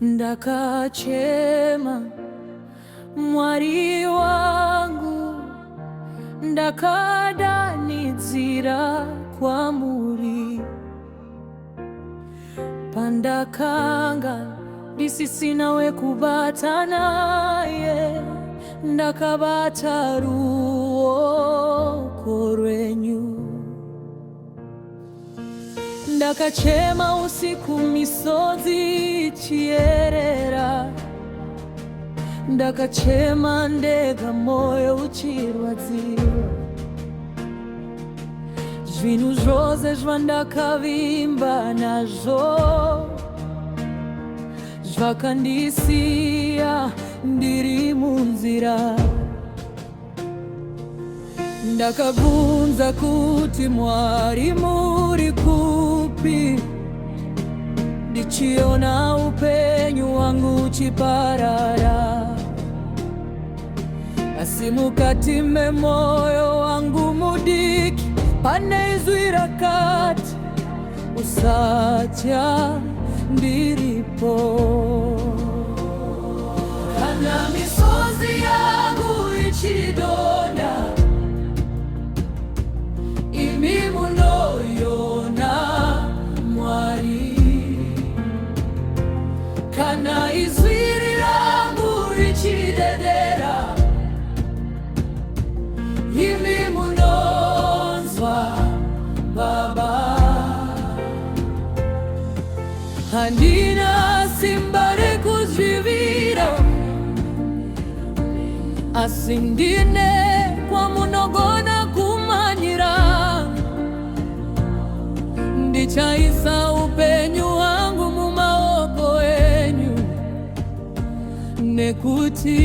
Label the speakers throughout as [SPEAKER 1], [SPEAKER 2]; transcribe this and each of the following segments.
[SPEAKER 1] ndakachema mwari wangu, ndakadanidzira kwamuri. Pandakanga ndisisina wekubata naye, ndakabata ruoko rwenyu. Ndakachema usiku misodzi ichierera, ndakachema ndega moyo uchirwadziwa. Zvinhu zvose zvandakavimba nazvo zvakandisiya ndiri munzira. Ndakabvunza kuti Mwari muri kupi, ndichiona upenyu hwangu uchiparara. Asi mukati memoyo wangu mudiki pane izwi rakati, usatya, ndiripo. Kana misozi yangu ichidonda, imi munoiona Mwari. Kana izwi rangu richidedera, imi munonzwa Baba. Handina simba rekuzvivira, asi ndine kwamunogona kumanyira. Ndichaisa upenyu wangu mumaoko enyu, nekuti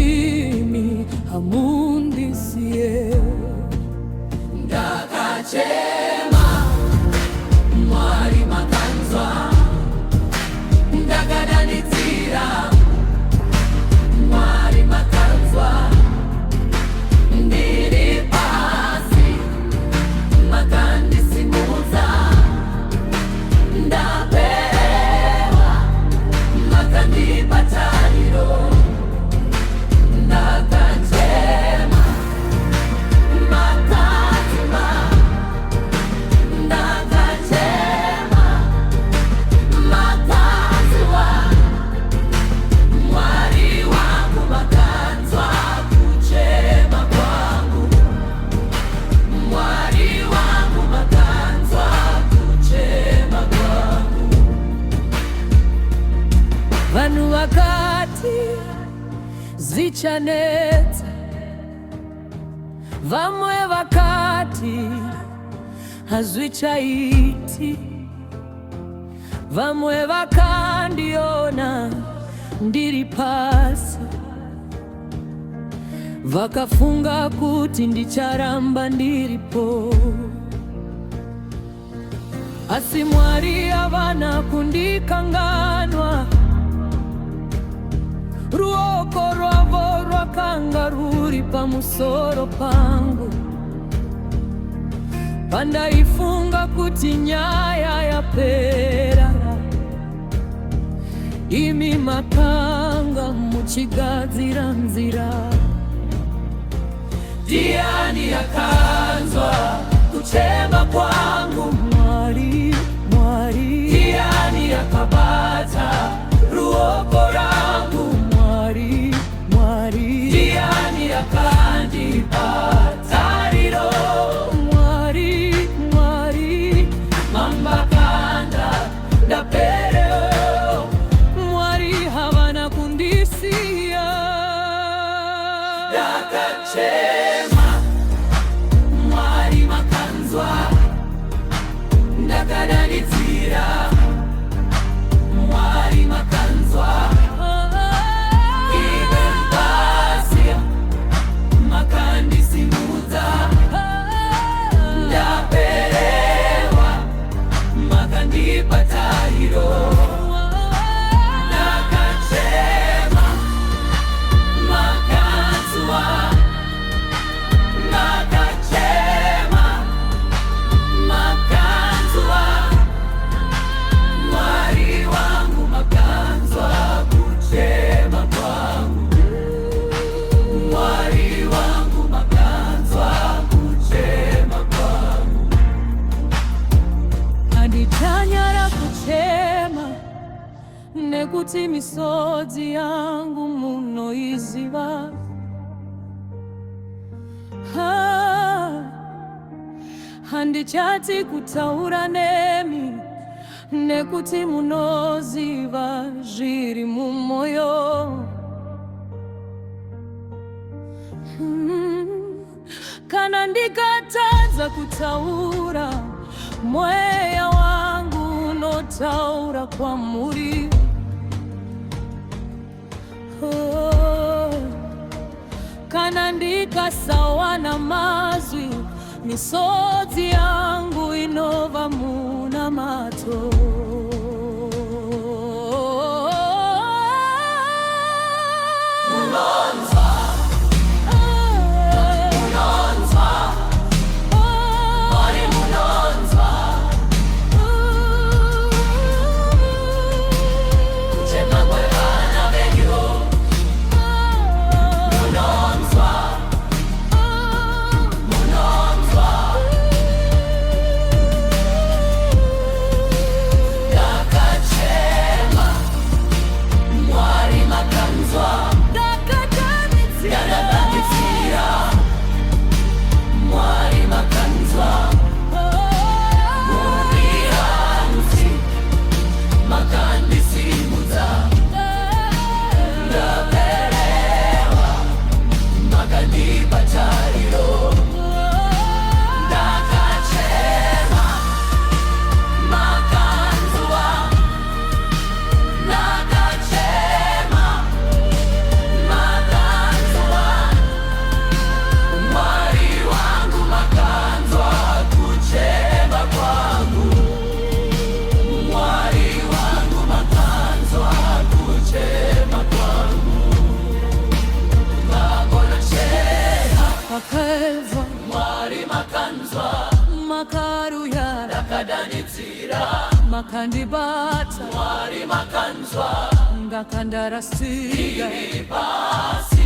[SPEAKER 1] imi hamundisiye. Ndakachema Mwari makanzwa, ndakadanidzira Mwari makanzwa. Ndiri pasi makandisimudza, ndapewa makandipa tariro. Ndakachema makatima, ndakachema makanzwa. Mwari wangu makanzwa kuchema kwangu. Mwari wangu makanzwa kuchema kwangu. Vanhu vakati zichanetsa, vamwe vakati hazvichaiti, vamwe vakandiona ndiri pasi, vakafunga kuti ndicharamba ndiripo. Asi Mwari havana kundikanganwa, ruoko rwavo rwakanga ruri pamusoro pangu. Pandaifunga kuti nyaya yapera, imi makanga muchigadzira nzira. Ndiani akanzwa kuchema kwangu Mwari, Mwari? Ndiani akabata ruoko rangu Mwari, Mwari? Ndiani akandipa tariro Mwari, Mwari? Mambakanda ndapereo Mwari havana kundisiya. Ndakachema Mwari makanzwa, ndakadanidzira Mwari makanzwa. Imembasiya makandisimudza, ndaperewa makandipa tariro. Ndakachema makanzwa, ndakachema makanzwa.
[SPEAKER 2] kuti misodzi yangu muno iziba. Handichati kutaura nemi nekuti munoziva zviri mumoyo. Kana ndikatadza kutaura, mweya wangu unotaura kwamuri. Kana ndikasawana mazwi, misodzi yangu inova muna mato.
[SPEAKER 1] Mwari makanzwa
[SPEAKER 2] makaruya
[SPEAKER 1] dakadanitsira
[SPEAKER 2] makandibata.
[SPEAKER 1] Mwari makanzwa
[SPEAKER 2] ngakandarasiga
[SPEAKER 1] iri pasi.